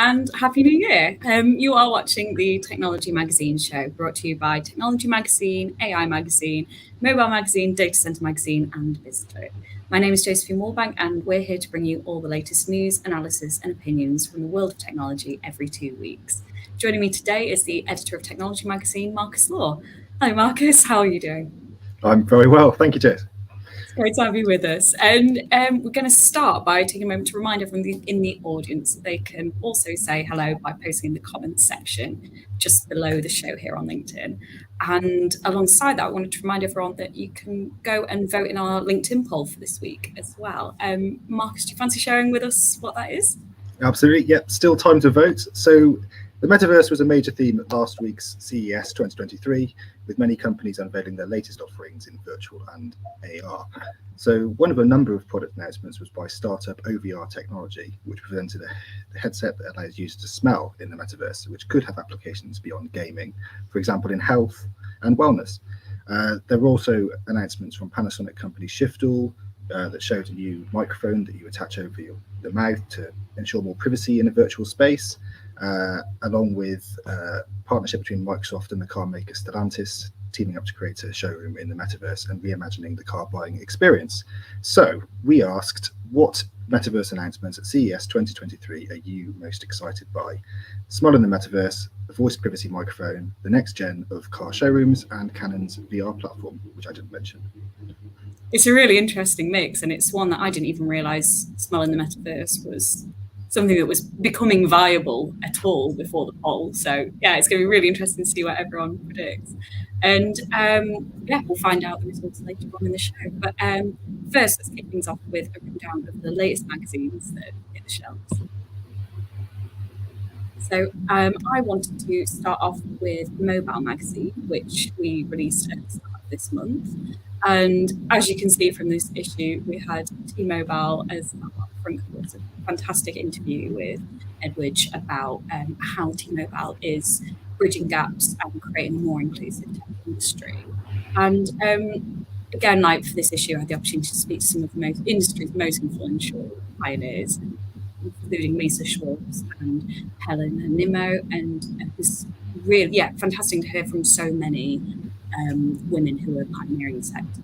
and Happy New Year. You are watching the Technology Magazine show, brought to you by Technology Magazine, AI Magazine, Mobile Magazine, Data Center Magazine, and BizClick. My name is Josephine Wallbank, and we're here to bring you all the latest news, analysis, and opinions from the world of technology every 2 weeks. Joining me today is the editor of Technology Magazine, Marcus Law. Hello, Marcus. How are you doing? I'm very well. Thank you, Jess. It's great to have you with us. And we're going to start by taking a moment to remind everyone in the audience that they can also say hello by posting in the comments section just below the show here on LinkedIn. And alongside that, I wanted to remind everyone that you can go and vote in our LinkedIn poll for this week as well. Marcus, do you fancy sharing with us what that is? Absolutely. Yep. Still time to vote. So the metaverse was a major theme at last week's CES 2023, with many companies unveiling their latest offerings in virtual and AR. So one of a number of product announcements was by startup OVR Technology, which presented a headset that allows users to smell in the metaverse, which could have applications beyond gaming, for example, in health and wellness. There were also announcements from Panasonic company Shiftal that showed a new microphone that you attach over the mouth to ensure more privacy in a virtual space, along with partnership between Microsoft and the car maker Stellantis, teaming up to create a showroom in the metaverse and reimagining the car buying experience. So we asked, what metaverse announcements at CES 2023 are you most excited by? Smell in the metaverse, the voice privacy microphone, the next gen of car showrooms, and Canon's VR platform, which I didn't mention. It's a really interesting mix, and it's one that I didn't even realize Smell in the Metaverse was something that was becoming viable at all before the poll. So yeah, it's going to be really interesting to see what everyone predicts. And yeah, we'll find out the results later on in the show. But first, let's kick things off with a rundown of the latest magazines that hit the shelves. So I wanted to start off with Mobile Magazine, which we released at the start of this month. And as you can see from this issue, we had T-Mobile as our front cover. It's a fantastic interview with Ed Widge about how T-Mobile is bridging gaps and creating a more inclusive tech industry. And again, like for this issue, I had the opportunity to speak to some of the industry's most influential pioneers, including Lisa Schwartz and Helen and Nimmo. And it was really, fantastic to hear from so many women who are pioneering the sector.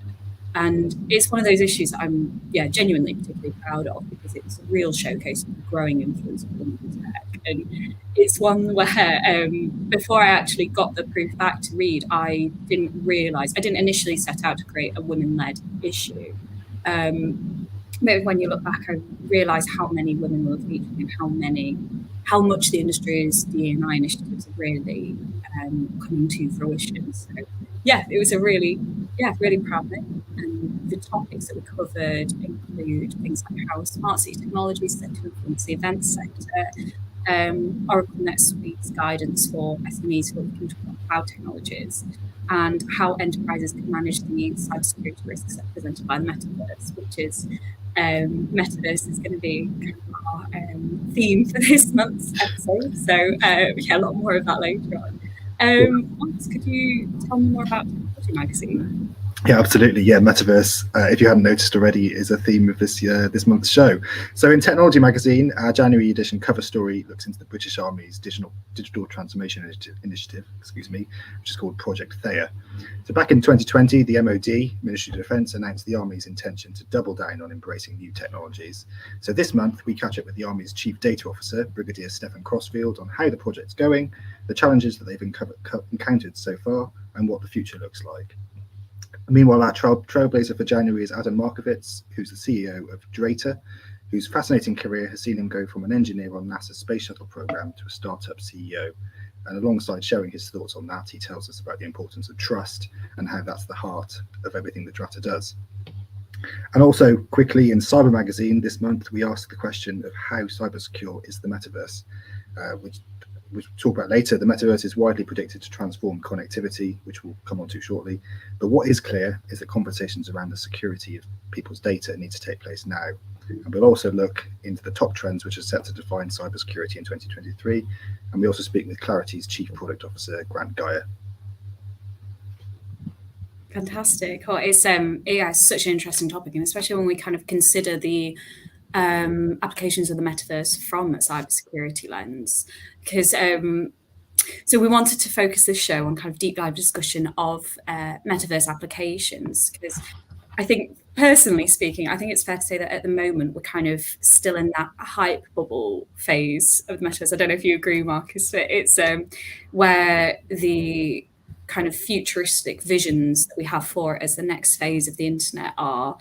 And it's one of those issues that I'm genuinely particularly proud of, because it's a real showcase of the growing influence of women in tech. And it's one where before I actually got the proof back to read, I didn't initially set out to create a women-led issue. Maybe when you look back, I realised how many women were featured and how much the industry's D&I initiatives are really coming to fruition. So yeah, it was a really proud thing. And the topics that we covered include things like how smart city technology is set to influence the events sector, Oracle NetSuite's guidance for SMEs who are looking to cloud technologies, and how enterprises can manage the cybersecurity risks that are presented by the metaverse, which is metaverse is going to be our theme for this month's episode. So a lot more of that later on. Marcus, could you tell me more about Technology Magazine? Yeah, absolutely. Yeah, metaverse, if you hadn't noticed already, is a theme of this month's show. So in Technology Magazine, our January edition cover story looks into the British Army's digital transformation initiative, which is called Project Thea. So back in 2020, the MOD, Ministry of Defence, announced the Army's intention to double down on embracing new technologies. So this month, we catch up with the Army's Chief Data Officer, Brigadier Stefan Crossfield, on how the project's going, the challenges that they've encountered so far, and what the future looks like. Meanwhile, our trailblazer for January is Adam Markovits, who's the CEO of Drata, whose fascinating career has seen him go from an engineer on NASA's Space Shuttle program to a startup CEO. And alongside sharing his thoughts on that, he tells us about the importance of trust and how that's the heart of everything that Drata does. And also, quickly, in Cyber Magazine this month, we asked the question of how cyber secure is the metaverse, which we'll talk about later. The metaverse is widely predicted to transform connectivity, which we'll come on to shortly. But what is clear is that conversations around the security of people's data need to take place now. And we'll also look into the top trends which are set to define cybersecurity in 2023. And we also speak with Clarity's Chief Product Officer, Grant Geyer. Fantastic. Well, it's such an interesting topic, and especially when we kind of consider the applications of the metaverse from a cybersecurity lens, because so we wanted to focus this show on kind of deep dive discussion of metaverse applications, because I think, personally speaking, I think it's fair to say that at the moment we're kind of still in that hype bubble phase of the metaverse. I don't know if you agree, Marcus, but it's where the kind of futuristic visions that we have for it as the next phase of the internet are,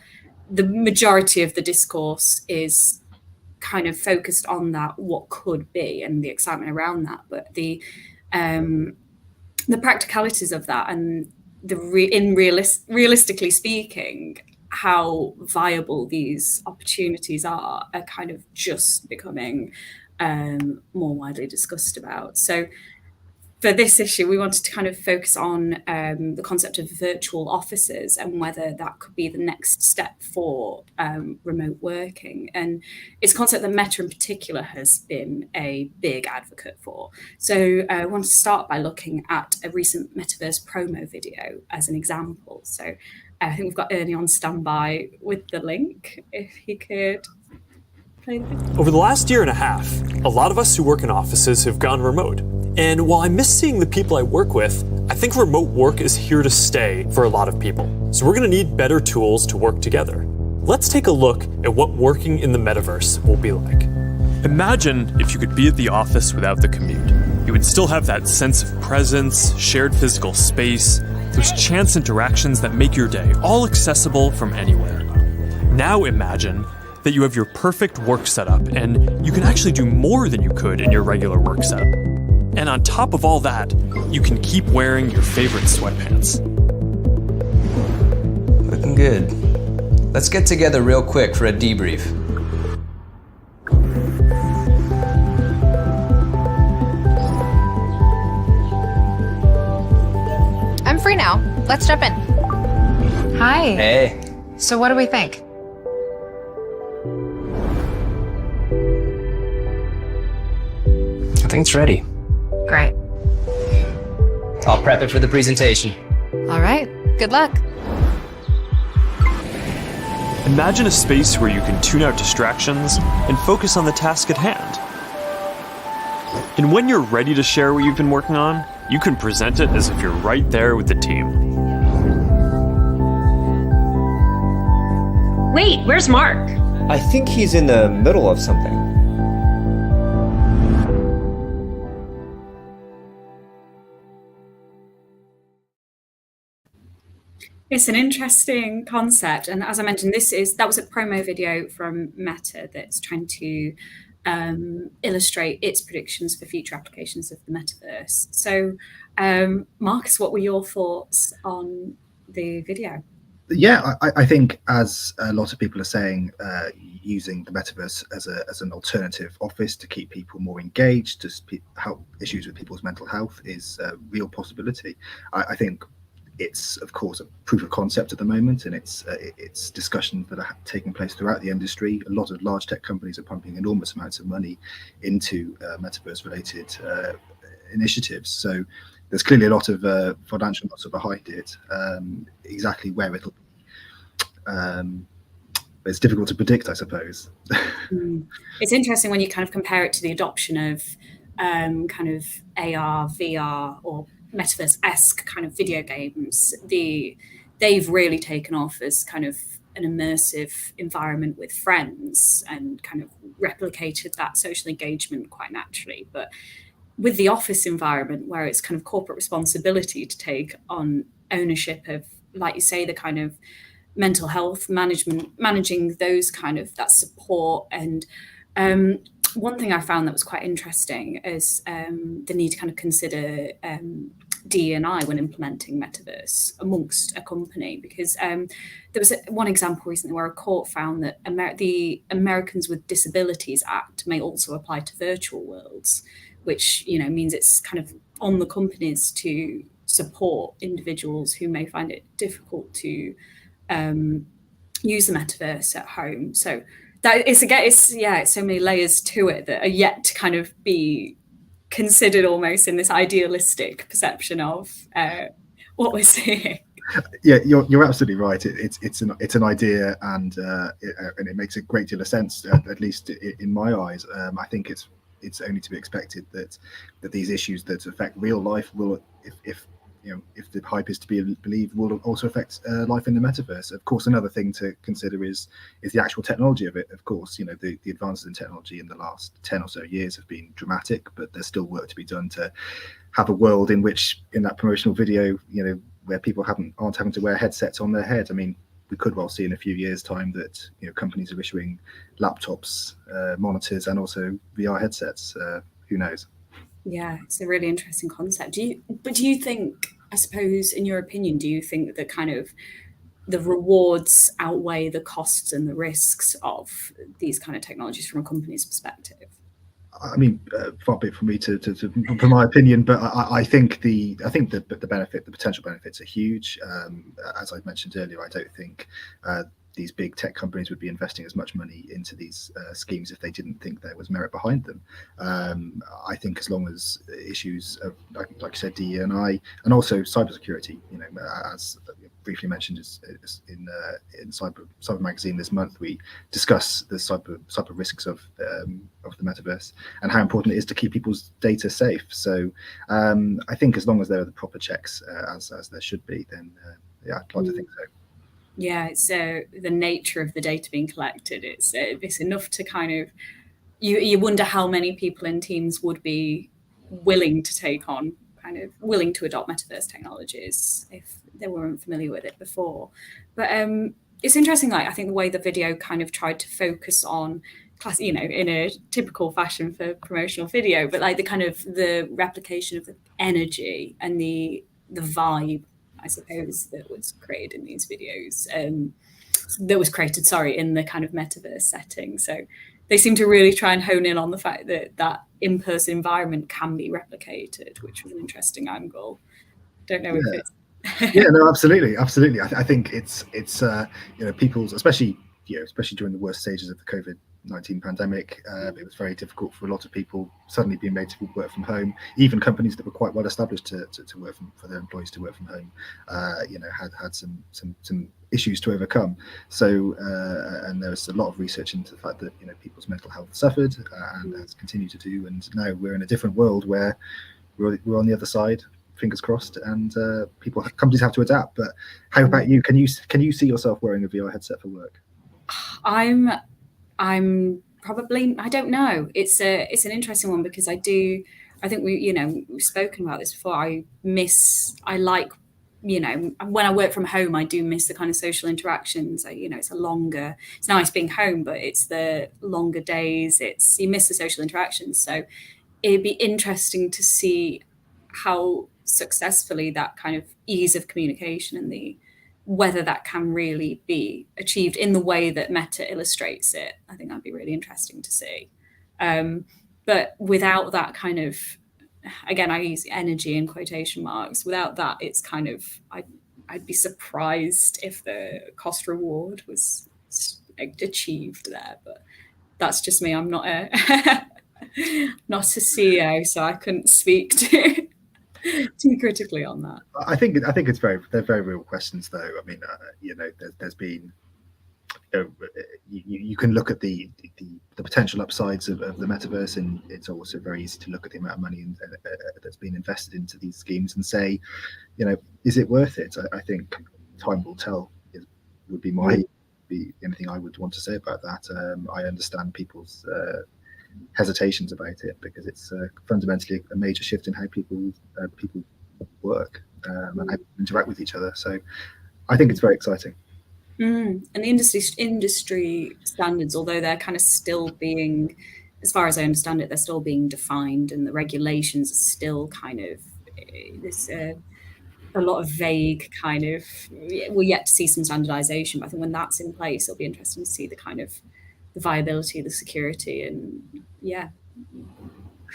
the majority of the discourse is kind of focused on that, what could be, and the excitement around that. But the practicalities of that, and realistically speaking, how viable these opportunities are kind of just becoming more widely discussed about. So for this issue, we wanted to kind of focus on the concept of virtual offices and whether that could be the next step for remote working. And it's a concept that Meta in particular has been a big advocate for. So I want to start by looking at a recent Metaverse promo video as an example. So I think we've got Ernie on standby with the link, if he could play the video. Over the last year and a half, a lot of us who work in offices have gone remote. And while I miss seeing the people I work with, I think remote work is here to stay for a lot of people. So we're going to need better tools to work together. Let's take a look at what working in the metaverse will be like. Imagine if you could be at the office without the commute. You would still have that sense of presence, shared physical space, those chance interactions that make your day all accessible from anywhere. Now imagine that you have your perfect work setup and you can actually do more than you could in your regular work setup. And on top of all that, you can keep wearing your favorite sweatpants. Looking good. Let's get together real quick for a debrief. I'm free now. Let's jump in. Hi. Hey. So what do we think? I think it's ready. Great. I'll prep it for the presentation. All right. Good luck. Imagine a space where you can tune out distractions and focus on the task at hand. And when you're ready to share what you've been working on, you can present it as if you're right there with the team. Wait, where's Mark? I think he's in the middle of something. It's an interesting concept, and as I mentioned, that was a promo video from Meta that's trying to illustrate its predictions for future applications of the metaverse. So, Marcus, what were your thoughts on the video? Yeah, I think, as a lot of people are saying, using the metaverse as an alternative office to keep people more engaged, to help issues with people's mental health, is a real possibility. I think it's, of course, a proof of concept at the moment, and it's discussions that are taking place throughout the industry. A lot of large tech companies are pumping enormous amounts of money into metaverse-related initiatives. So there's clearly a lot of financial muscle behind it. Exactly where it'll be, it's difficult to predict, I suppose. It's interesting when you kind of compare it to the adoption of kind of AR, VR, or metaverse-esque kind of video games. They've really taken off as kind of an immersive environment with friends and kind of replicated that social engagement quite naturally. But with the office environment, where it's kind of corporate responsibility to take on ownership of, like you say, the kind of mental health management, managing those kind of that support. And one thing I found that was quite interesting is the need to kind of consider DE&I when implementing metaverse amongst a company, because there was one example recently where a court found that the Americans with Disabilities Act may also apply to virtual worlds, which means it's kind of on the companies to support individuals who may find it difficult to use the metaverse at home. So that it's so many layers to it that are yet to kind of be considered almost in this idealistic perception of what we're seeing. Yeah, you're absolutely right. It's an idea, and it makes a great deal of sense, at least in my eyes. I think it's only to be expected that these issues that affect real life will, if if the hype is to be believed, will also affect life in the metaverse. Of course, another thing to consider is the actual technology of it. Of course, the advances in technology in the last 10 or so years have been dramatic, but there's still work to be done to have a world in which, in that promotional video, where people aren't having to wear headsets on their head. I mean, we could well see in a few years' time that companies are issuing laptops, monitors, and also VR headsets. Who knows? Yeah, it's a really interesting concept. Do you think, I suppose, in your opinion, do you think that kind of the rewards outweigh the costs and the risks of these kind of technologies from a company's perspective? I mean, far be it from me to for my opinion, but I think the benefit, the potential benefits are huge. As I mentioned earlier, I don't think these big tech companies would be investing as much money into these schemes if they didn't think there was merit behind them. I think as long as issues of, like I said, DE&I, and also cybersecurity, as briefly mentioned in Cyber Magazine this month, we discuss the cyber risks of the metaverse and how important it is to keep people's data safe. So I think as long as there are the proper checks, as there should be, then yeah, I'd like to think so. Yeah, it's the nature of the data being collected. It's enough to kind of you wonder how many people in teams would be willing to take on, kind of willing to adopt metaverse technologies if they weren't familiar with it before. But it's interesting. Like, I think the way the video kind of tried to focus on class, in a typical fashion for promotional video, but like the kind of the replication of the energy and the vibe, I suppose, that was created in these videos, in the kind of metaverse setting. So they seem to really try and hone in on the fact that in-person environment can be replicated, which was an interesting angle. Don't know if it's... Yeah, no, absolutely. I think it's people's, especially during the worst stages of the COVID-19 pandemic, it was very difficult for a lot of people suddenly being made to work from home. Even companies that were quite well established to work for their employees to work from home, had some issues to overcome. So and there was a lot of research into the fact that people's mental health suffered and has continued to do. And now we're in a different world where we're on the other side. Fingers crossed, and companies have to adapt. But how about you? Can you see yourself wearing a VR headset for work? I'm probably, I don't know. It's an interesting one because I think we've spoken about this before. I like, when I work from home, I do miss the kind of social interactions. It's nice being home, but it's the longer days. You miss the social interactions. So it'd be interesting to see how successfully that kind of ease of communication and whether that can really be achieved in the way that Meta illustrates it. I think that'd be really interesting to see. But without that kind of, again, I use energy in quotation marks. Without that, it's kind of, I'd be surprised if the cost reward was achieved there. But that's just me. I'm not a CEO, so I couldn't speak too critically on that. I think they're very real questions, though. I mean, there's been, you can look at the potential upsides of the metaverse, and it's also very easy to look at the amount of money that's been invested into these schemes and say, is it worth it? I think time will tell. Would be anything I would want to say about that. I understand people's hesitations about it because it's fundamentally a major shift in how people work and how people interact with each other. So I think it's very exciting. And the industry standards, although they're kind of still being, as far as I understand it, they're still being defined, and the regulations are still kind of this a lot of vague kind of. We're yet to see some standardization, but I think when that's in place, it'll be interesting to see the kind of the viability, the security, and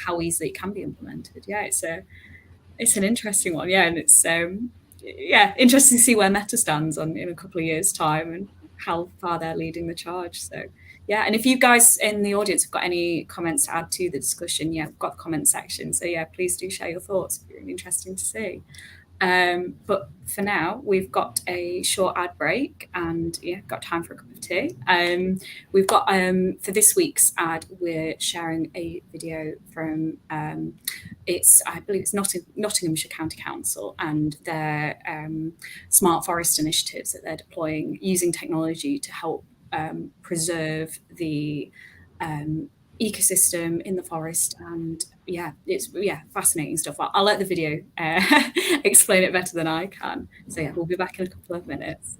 how easily it can be implemented. It's an interesting one. And it's interesting to see where Meta stands in a couple of years' time and how far they're leading the charge. So and if you guys in the audience have got any comments to add to the discussion, we've got the comment section. So please do share your thoughts. It'd be really interesting to see. But for now, we've got a short ad break and got time for a cup of tea. We've got for this week's ad, we're sharing a video from I believe it's Nottinghamshire County Council and their smart forest initiatives that they're deploying using technology to help preserve the ecosystem in the forest. And it's fascinating stuff. I'll let the video explain it better than I can. So we'll be back in a couple of minutes.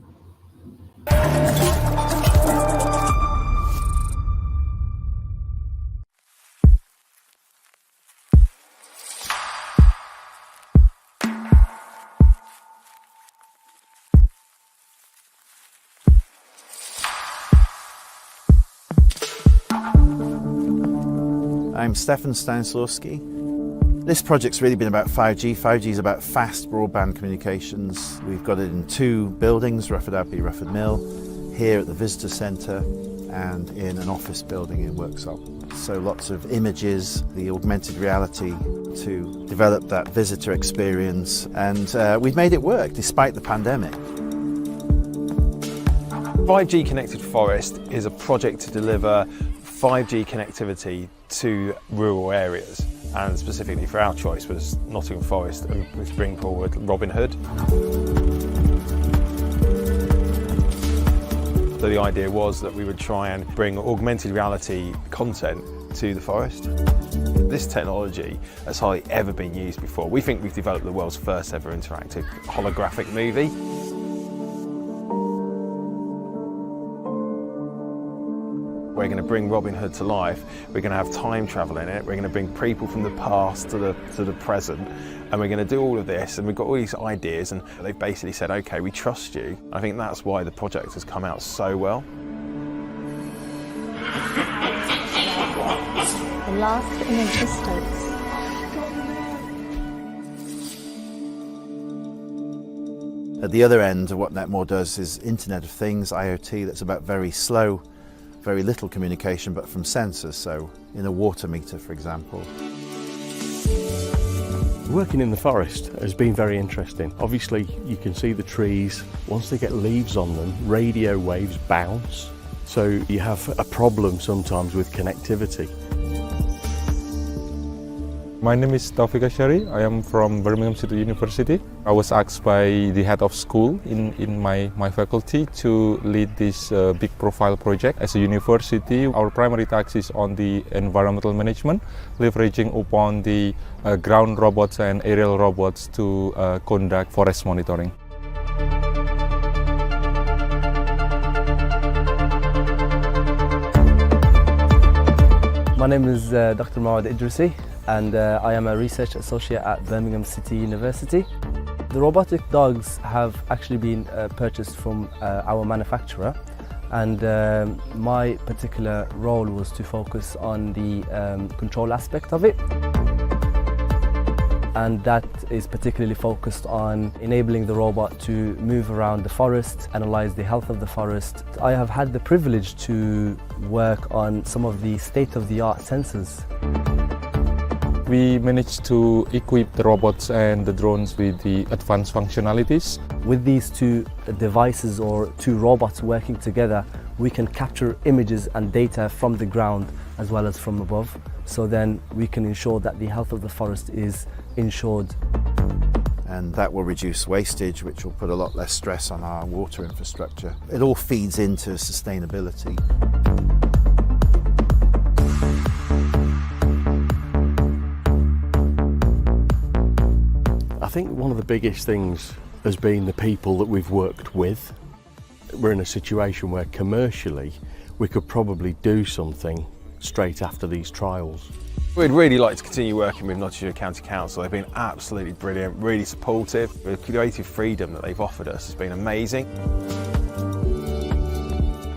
I'm Stefan Stanisławski. This project's really been about 5G. 5G is about fast broadband communications. We've got it in 2 buildings, Rufford Abbey, Rufford Mill, here at the Visitor Centre and in an office building in Worksop. So lots of images, the augmented reality to develop that visitor experience, and we've made it work despite the pandemic. 5G Connected Forest is a project to deliver 5G connectivity to rural areas, and specifically for our choice was Nottingham Forest, and we bring forward Robin Hood. So the idea was that we would try and bring augmented reality content to the forest. This technology has hardly ever been used before. We think we've developed the world's first ever interactive holographic movie. We're going to bring Robin Hood to life. We're going to have time travel in it. We're going to bring people from the past to the present, and we're going to do all of this. And we've got all these ideas, and they've basically said, "Okay, we trust you." I think that's why the project has come out so well. The last in existence. At the other end, what Netmore does is Internet of Things, IoT, that's about very slow, very little communication, but from sensors, so in a water meter, for example. Working in the forest has been very interesting. Obviously, you can see the trees. Once they get leaves on them, radio waves bounce. So you have a problem sometimes with connectivity. My name is Taufik Ashari. I am from Birmingham City University. I was asked by the head of school in my faculty to lead this big profile project. As a university, our primary task is on the environmental management, leveraging upon the ground robots and aerial robots to conduct forest monitoring. My name is Dr. Mawad Idrisi, and I am a research associate at Birmingham City University. The robotic dogs have actually been purchased from our manufacturer, and my particular role was to focus on the control aspect of it. And that is particularly focused on enabling the robot to move around the forest, analyze the health of the forest. I have had the privilege to work on some of the state-of-the-art sensors. We managed to equip the robots and the drones with the advanced functionalities. With these 2 devices or 2 robots working together, we can capture images and data from the ground as well as from above. So then we can ensure that the health of the forest is ensured. And that will reduce wastage, which will put a lot less stress on our water infrastructure. It all feeds into sustainability. I think one of the biggest things has been the people that we've worked with. We're in a situation where commercially we could probably do something straight after these trials. We'd really like to continue working with Nottinghamshire County Council. They've been absolutely brilliant, really supportive. The creative freedom that they've offered us has been amazing.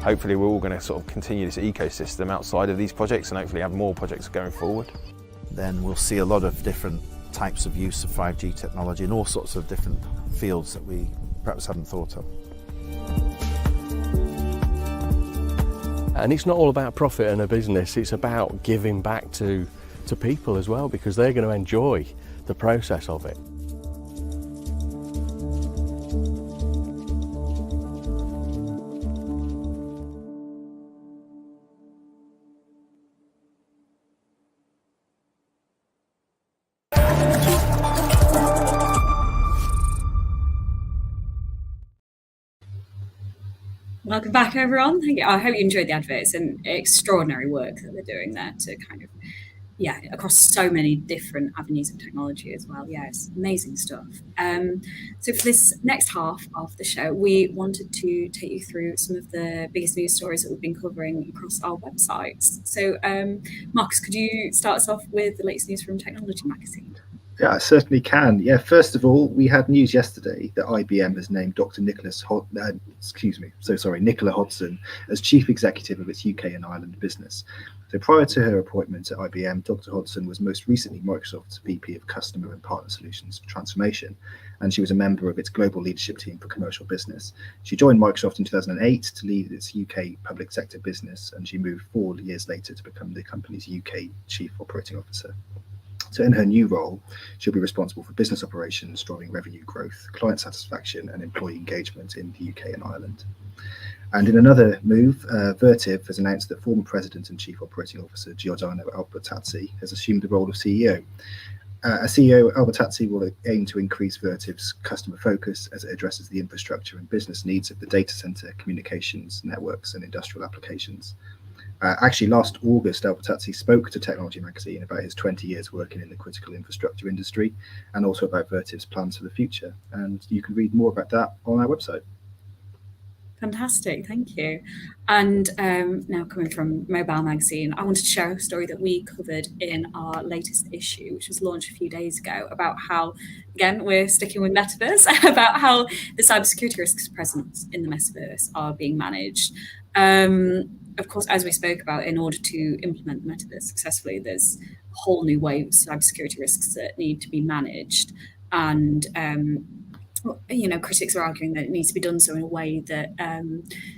Hopefully we're all going to sort of continue this ecosystem outside of these projects and hopefully have more projects going forward. Then we'll see a lot of different types of use of 5G technology in all sorts of different fields that we perhaps hadn't thought of. And it's not all about profit and a business, it's about giving back to people as well, because they're going to enjoy the process of it. Welcome back, everyone. Thank you. I hope you enjoyed the adverts and extraordinary work that they're doing there to kind of, across so many different avenues of technology as well. Yeah, it's amazing stuff. So for this next half of the show, we wanted to take you through some of the biggest news stories that we've been covering across our websites. So Marcus, could you start us off with the latest news from Technology Magazine? Yeah, I certainly can. Yeah, first of all, we had news yesterday that IBM has named Dr. Nicola Hodson as Chief Executive of its UK and Ireland business. So prior to her appointment at IBM, Dr. Hodson was most recently Microsoft's VP of Customer and Partner Solutions for Transformation, and she was a member of its global leadership team for commercial business. She joined Microsoft in 2008 to lead its UK public sector business, and she moved 4 years later to become the company's UK Chief Operating Officer. So in her new role, she'll be responsible for business operations, driving revenue growth, client satisfaction, and employee engagement in the UK and Ireland. And in another move, Vertiv has announced that former President and Chief Operating Officer Giordano Albertazzi has assumed the role of CEO. As CEO, Albertazzi will aim to increase Vertiv's customer focus as it addresses the infrastructure and business needs of the data center, communications, networks, and industrial applications. Actually, last August, Albertazzi spoke to Technology Magazine about his 20 years working in the critical infrastructure industry and also about Vertiv's plans for the future. And you can read more about that on our website. Fantastic, thank you. And now coming from Mobile Magazine, I wanted to share a story that we covered in our latest issue, which was launched a few days ago, about how, again, we're sticking with metaverse, about how the cybersecurity risks present in the metaverse are being managed. Of course, as we spoke about, in order to implement the metaverse successfully, there's a whole new wave of cybersecurity risks that need to be managed. And critics are arguing that it needs to be done so in a way that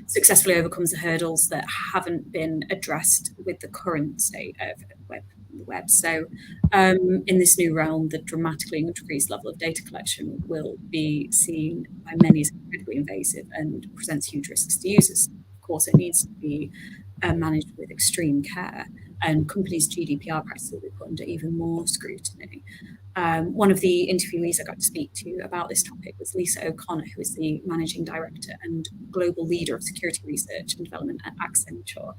successfully overcomes the hurdles that haven't been addressed with the current state of the web. So in this new realm, the dramatically increased level of data collection will be seen by many as incredibly invasive and presents huge risks to users. Of course, it needs to be managed with extreme care, and companies' GDPR practices will be put under even more scrutiny. One of the interviewees I got to speak to about this topic was Lisa O'Connor, who is the Managing Director and Global Leader of Security Research and Development at Accenture.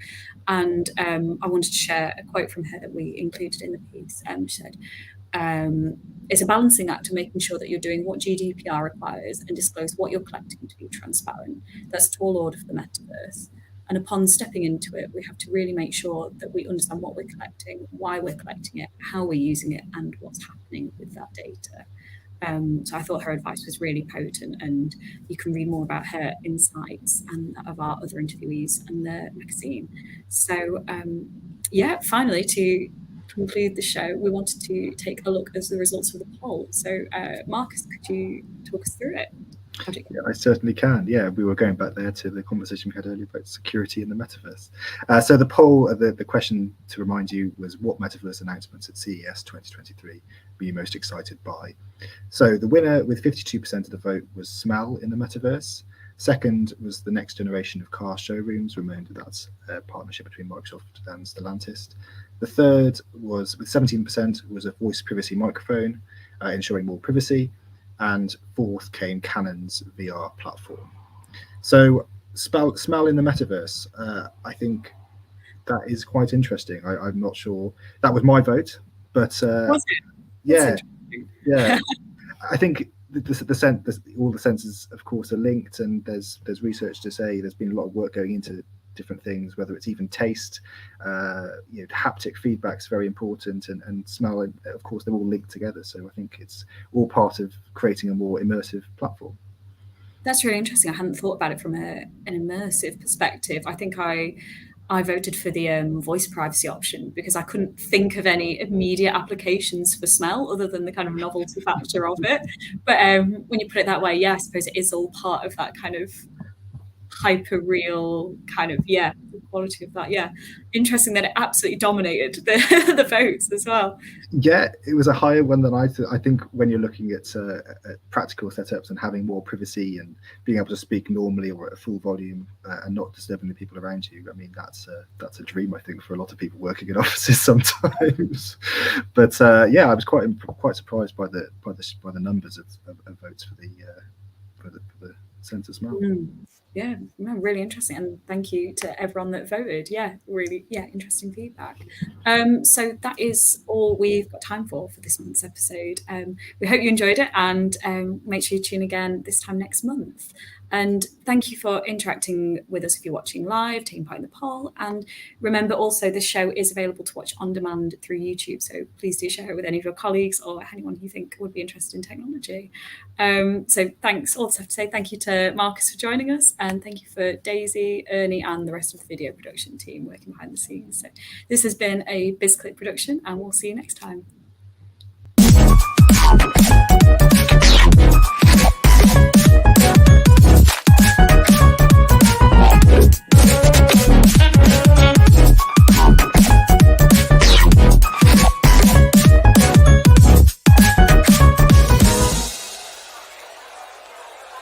And I wanted to share a quote from her that we included in the piece. She said, it's a balancing act of making sure that you're doing what GDPR requires and disclose what you're collecting to be transparent. That's a tall order for the metaverse. And upon stepping into it, we have to really make sure that we understand what we're collecting, why we're collecting it, how we're using it, and what's happening with that data. So I thought her advice was really potent, and you can read more about her insights and that of our other interviewees in the magazine. So finally, to conclude the show, we wanted to take a look at the results of the poll. So Marcus, could you talk us through it? Yeah, I certainly can. Yeah, we were going back there to the conversation we had earlier about security in the metaverse. So the poll, the question to remind you was, what metaverse announcements at CES 2023 were you most excited by? So the winner with 52% of the vote was Smell in the metaverse. Second was the next generation of car showrooms. Remember, that's a partnership between Microsoft and Stellantis. The third was, with 17%, was a voice privacy microphone, ensuring more privacy. And fourth came Canon's VR platform. So Smell in the metaverse, I think that is quite interesting. I'm not sure. That was my vote, but yeah. I think all the sensors, of course, are linked, and there's research to say there's been a lot of work going into different things, whether it's even taste, haptic feedback's very important, and smell, and of course they're all linked together. So I think it's all part of creating a more immersive platform. That's really interesting. I hadn't thought about it from an immersive perspective. I think I voted for the voice privacy option because I couldn't think of any immediate applications for smell other than the kind of novelty factor of it. But when you put it that way, yeah, I suppose it is all part of that kind of hyper real kind of the quality of that. Yeah, interesting that it absolutely dominated the votes as well. Yeah, it was a higher one than I think when you're looking at practical setups and having more privacy and being able to speak normally or at a full volume and not disturbing the people around you. I mean, that's a dream, I think, for a lot of people working in offices sometimes. But yeah, I was quite surprised by the numbers of votes for the sense as well. Yeah, no, really interesting. And thank you to everyone that voted. Yeah, really, interesting feedback. So that is all we've got time for this month's episode. We hope you enjoyed it, and make sure you tune again this time next month. And thank you for interacting with us if you're watching live, taking part in the poll. And remember also, this show is available to watch on demand through YouTube. So please do share it with any of your colleagues or anyone you think would be interested in technology. So thanks. Also have to say thank you to Marcus for joining us, and thank you for Daisy, Ernie, and the rest of the video production team working behind the scenes. So this has been a BizClick production, and we'll see you next time.